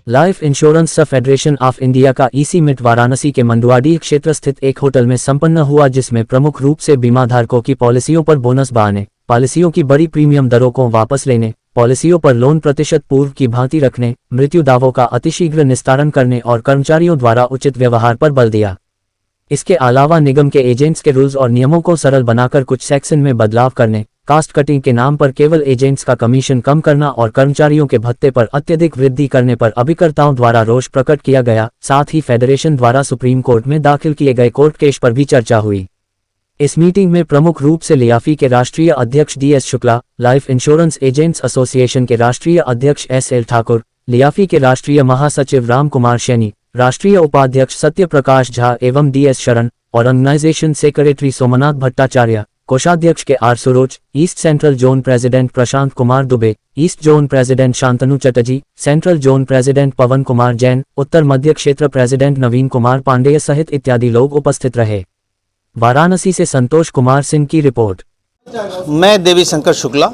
Life insurance federation of India का EC meet Varanasi के मंडुआडीह क्षेत्र स्थित एक होटल में संपन्न हुआ, जिसमें प्रमुख रूप से बीमा धारकों की पॉलिसियों पर बोनस बढ़ाने, पॉलिसियों की बड़ी प्रीमियम दरों को वापस लेने, पॉलिसियों पर लोन प्रतिशत पूर्व की भांति रखने, मृत्यु दावों का अतिशीघ्र निस्तारण करने और कर्मचारियों द्वारा उचित व्यवहार पर बल दिया। इसके अलावा निगम के एजेंट्स के रूल्स और नियमों को सरल बनाकर कुछ सेक्शन में बदलाव करने, कास्ट कटिंग के नाम पर केवल एजेंट्स का कमीशन कम करना और कर्मचारियों के भत्ते पर अत्यधिक वृद्धि करने पर अभिकर्ताओं द्वारा रोष प्रकट किया गया। साथ ही फेडरेशन द्वारा सुप्रीम कोर्ट में दाखिल किए गए कोर्ट केस पर भी चर्चा हुई। इस मीटिंग में प्रमुख रूप से लियाफी के राष्ट्रीय अध्यक्ष DS Shukla, life insurance agents association के राष्ट्रीय अध्यक्ष SL ठाकुर, लियाफी के राष्ट्रीय महासचिव राम कुमार सैनी, राष्ट्रीय उपाध्यक्ष सत्य प्रकाश झा एवं DS शरण, ऑर्गेनाइजेशन सेक्रेटरी सोमनाथ भट्टाचार्य, कोषाध्यक्ष के R Suroj, east central zone president Prashant Kumar Dubey, east zone president Shantanu Chatterjee, central zone president Pawan Kumar Jain, उत्तर मध्य क्षेत्र प्रेसिडेंट नवीन कुमार पांडेय सहित इत्यादि लोग उपस्थित रहे। वाराणसी से संतोष कुमार सिंह की रिपोर्ट। मैं Devi Shankar Shukla,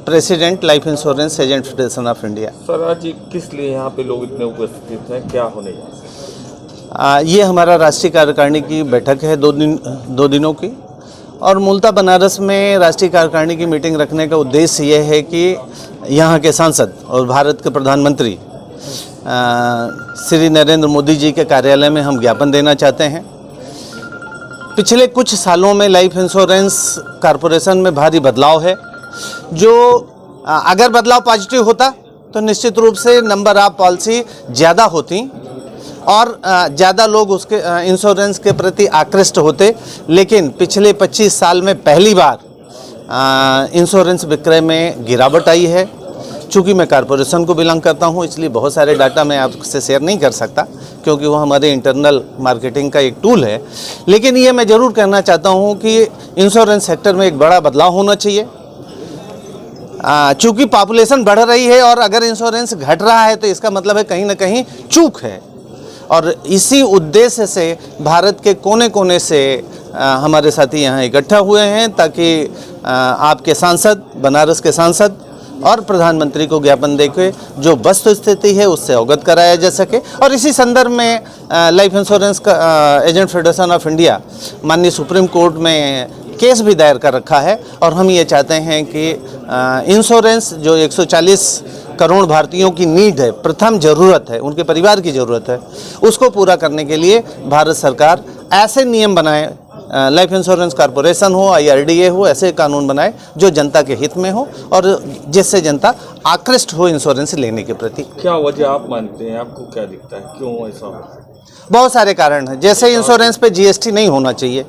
president life insurance agent federation of India. Sir, आज किस लिए यहाँ पे लोग इतने उपस्थित हैं, क्या होने जा रहा है? ये हमारा राष्ट्रीय कार्यकारिणी की बैठक है, दो दिनों की, और मूलतः बनारस में राष्ट्रीय कार्यकारिणी की मीटिंग रखने का उद्देश्य ये है कि यहाँ के सांसद और भारत के प्रधानमंत्री श्री नरेंद्र मोदी जी के कार्यालय में हम ज्ञापन देना चाहते हैं। पिछले कुछ सालों में लाइफ इंश्योरेंस कॉरपोरेशन में भारी बदलाव है, जो अगर बदलाव पॉजिटिव होता तो निश्चित रूप से नंबर ऑफ पॉलिसी ज़्यादा होती और ज़्यादा लोग उसके इंश्योरेंस के प्रति आकृष्ट होते। लेकिन पिछले 25 साल में पहली बार इंश्योरेंस विक्रय में गिरावट आई है। चूँकि मैं कॉरपोरेशन को बिलोंग करता हूँ, इसलिए बहुत सारे डाटा मैं आपसे शेयर नहीं कर सकता, क्योंकि वो हमारे इंटरनल मार्केटिंग का एक टूल है। लेकिन ये मैं ज़रूर कहना चाहता हूँ कि इंश्योरेंस सेक्टर में एक बड़ा बदलाव होना चाहिए। चूँकि पॉपुलेशन बढ़ रही है और अगर इंश्योरेंस घट रहा है तो इसका मतलब है कहीं ना कहीं चूक है। और इसी उद्देश्य से भारत के कोने कोने से हमारे साथी यहाँ इकट्ठा हुए हैं, ताकि आपके सांसद, बनारस के सांसद और प्रधानमंत्री को ज्ञापन देके जो वस्तु स्थिति है उससे अवगत कराया जा सके। और इसी संदर्भ में लाइफ इंश्योरेंस का एजेंट फेडरेशन ऑफ इंडिया माननीय सुप्रीम कोर्ट में केस भी दायर कर रखा है। और हम ये चाहते हैं कि इंश्योरेंस जो 140 करोड़ भारतीयों की नीड है, प्रथम ज़रूरत है, उनके परिवार की ज़रूरत है, उसको पूरा करने के लिए भारत सरकार ऐसे नियम बनाए, लाइफ इंश्योरेंस कॉरपोरेशन हो, IRDA हो, ऐसे कानून बनाए जो जनता के हित में हो और जिससे जनता आकृष्ट हो इंश्योरेंस लेने के प्रति। क्या वजह आप मानते हैं, आपको क्या दिखता है, क्यों ऐसा हो? बहुत सारे कारण हैं। जैसे इंश्योरेंस पे GST नहीं होना चाहिए,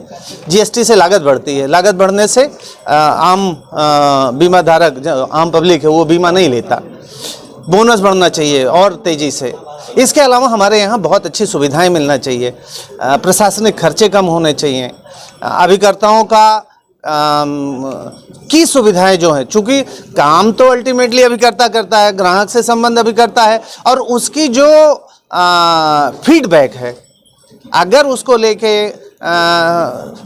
GST से लागत बढ़ती है, लागत बढ़ने से आम बीमा धारक, जो आम पब्लिक है, वो बीमा नहीं लेता। बोनस बढ़ना चाहिए और तेज़ी से। इसके अलावा हमारे यहाँ बहुत अच्छी सुविधाएं मिलना चाहिए, प्रशासनिक खर्चे कम होने चाहिए, अभिकर्ताओं का की सुविधाएं जो हैं, चूँकि काम तो अल्टीमेटली अभिकर्ता करता है, ग्राहक से संबंध अभिकर्ता है, और उसकी जो फीडबैक है, अगर उसको लेके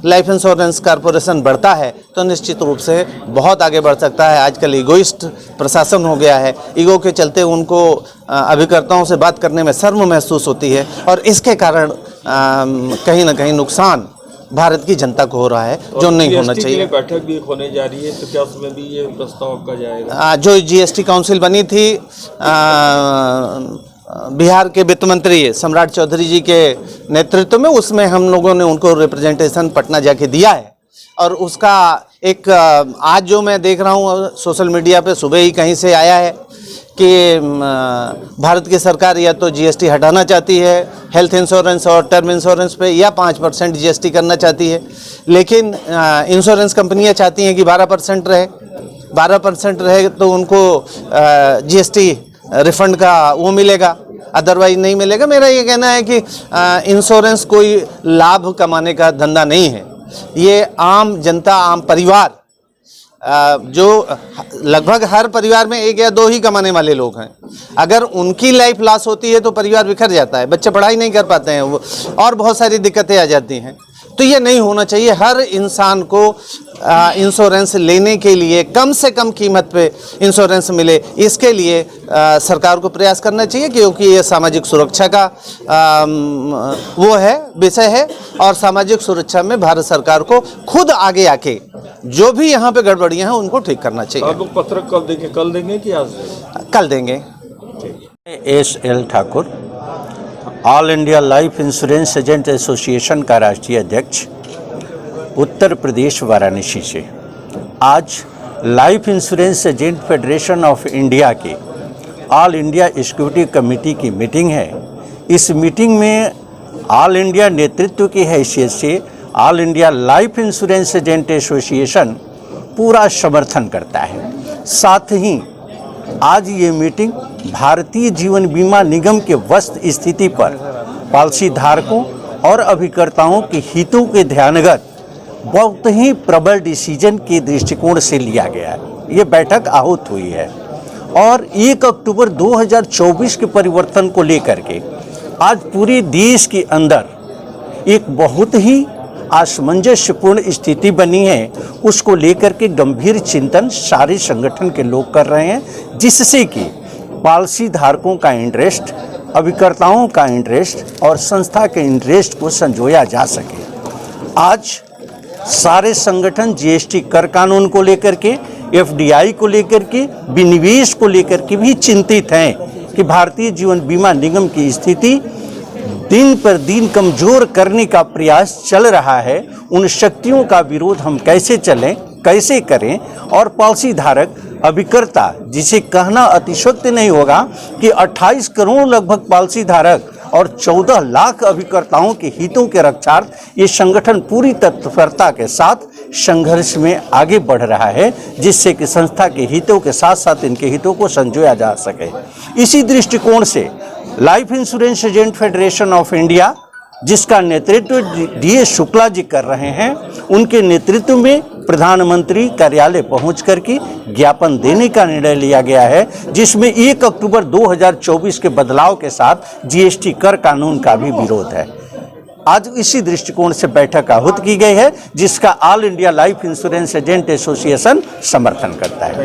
लाइफ इंश्योरेंस कॉरपोरेशन बढ़ता है तो निश्चित रूप से बहुत आगे बढ़ सकता है। आजकल ईगोइस्ट प्रशासन हो गया है, ईगो के चलते उनको अभिकर्ताओं से बात करने में शर्म महसूस होती है, और इसके कारण कहीं ना कहीं नुकसान भारत की जनता को हो रहा है, जो नहीं होना चाहिए। बैठक भी होने जा रही है, तो क्या उसमें भी ये प्रस्ताव का जाएगा? जो GST काउंसिल बनी थी बिहार के वित्त मंत्री सम्राट चौधरी जी के नेतृत्व में, उसमें हम लोगों ने उनको रिप्रेजेंटेशन पटना जाके दिया है। और उसका एक आज जो मैं देख रहा हूँ सोशल मीडिया पे, सुबह ही कहीं से आया है कि भारत की सरकार या तो GST हटाना चाहती है हेल्थ इंश्योरेंस और टर्म इंश्योरेंस पे, या 5% GST करना चाहती है। लेकिन इंश्योरेंस कंपनियाँ चाहती हैं कि 12% रहे। 12% रहे तो उनको GST रिफंड का वो मिलेगा, अदरवाइज नहीं मिलेगा। मेरा ये कहना है कि इंश्योरेंस कोई लाभ कमाने का धंधा नहीं है। ये आम जनता, आम परिवार, जो लगभग हर परिवार में 1 या 2 ही कमाने वाले लोग हैं, अगर उनकी लाइफ लॉस होती है तो परिवार बिखर जाता है, बच्चे पढ़ाई नहीं कर पाते हैं, वो और बहुत सारी दिक्कतें आ जाती हैं। तो ये नहीं होना चाहिए। हर इंसान को इंश्योरेंस लेने के लिए कम से कम कीमत पे इंश्योरेंस मिले, इसके लिए सरकार को प्रयास करना चाहिए, क्योंकि ये सामाजिक सुरक्षा का वो है, विषय है। और सामाजिक सुरक्षा में भारत सरकार को खुद आगे आके जो भी यहाँ पे गड़बड़ियाँ हैं उनको ठीक करना चाहिए। आप लोग पत्र कल देंगे कि आज? कल देंगे। S.L. Thakur, all India life insurance agent association का राष्ट्रीय अध्यक्ष, उत्तर प्रदेश वाराणसी से। आज life insurance agent federation of India के ऑल इंडिया एग्जीक्यूटिव कमेटी की मीटिंग है। इस मीटिंग में ऑल इंडिया नेतृत्व की हैसियत से all India life insurance agent association पूरा समर्थन करता है। साथ ही आज ये मीटिंग भारतीय जीवन बीमा निगम के वस्त स्थिति पर पॉलिसी धारकों और अभिकर्ताओं के हितों के ध्यानगत बहुत ही प्रबल डिसीजन के दृष्टिकोण से लिया गया है। ये बैठक आहूत हुई है और 1 अक्टूबर 2024 के परिवर्तन को लेकर के आज पूरे देश के अंदर एक बहुत ही असमंजस्यपूर्ण स्थिति बनी है। उसको लेकर के गंभीर चिंतन सारे संगठन के लोग कर रहे हैं, जिससे कि पॉलिसी धारकों का इंटरेस्ट, अभिकर्ताओं का इंटरेस्ट और संस्था के इंटरेस्ट को संजोया जा सके। आज सारे संगठन जीएसटी कर कानून को लेकर के, एफडीआई को लेकर के, विनिवेश को लेकर के भी चिंतित हैं कि भारतीय जीवन बीमा निगम की स्थिति दिन पर दिन कमजोर करने का प्रयास चल रहा है। उन शक्तियों का विरोध हम कैसे चलें, कैसे करें और पॉलिसी धारक, अभिकर्ता, जिसे कहना अतिशयोक्ति नहीं होगा कि 28 करोड़ लगभग पॉलिसी धारक और 14 लाख अभिकर्ताओं के हितों के रक्षार्थ ये संगठन पूरी तत्परता के साथ संघर्ष में आगे बढ़ रहा है, जिससे कि संस्था के हितों के साथ साथ इनके हितों को संजोया जा सके। इसी दृष्टिकोण से life insurance agent federation of India, जिसका नेतृत्व डीएस शुक्ला जी कर रहे हैं, उनके नेतृत्व में प्रधानमंत्री कार्यालय पहुंच करके ज्ञापन देने का निर्णय लिया गया है, जिसमें 1 अक्टूबर 2024 के बदलाव के साथ जीएसटी कर कानून का भी विरोध है। आज इसी दृष्टिकोण से बैठक आहूत की गई है, जिसका all India life insurance agent association समर्थन करता है।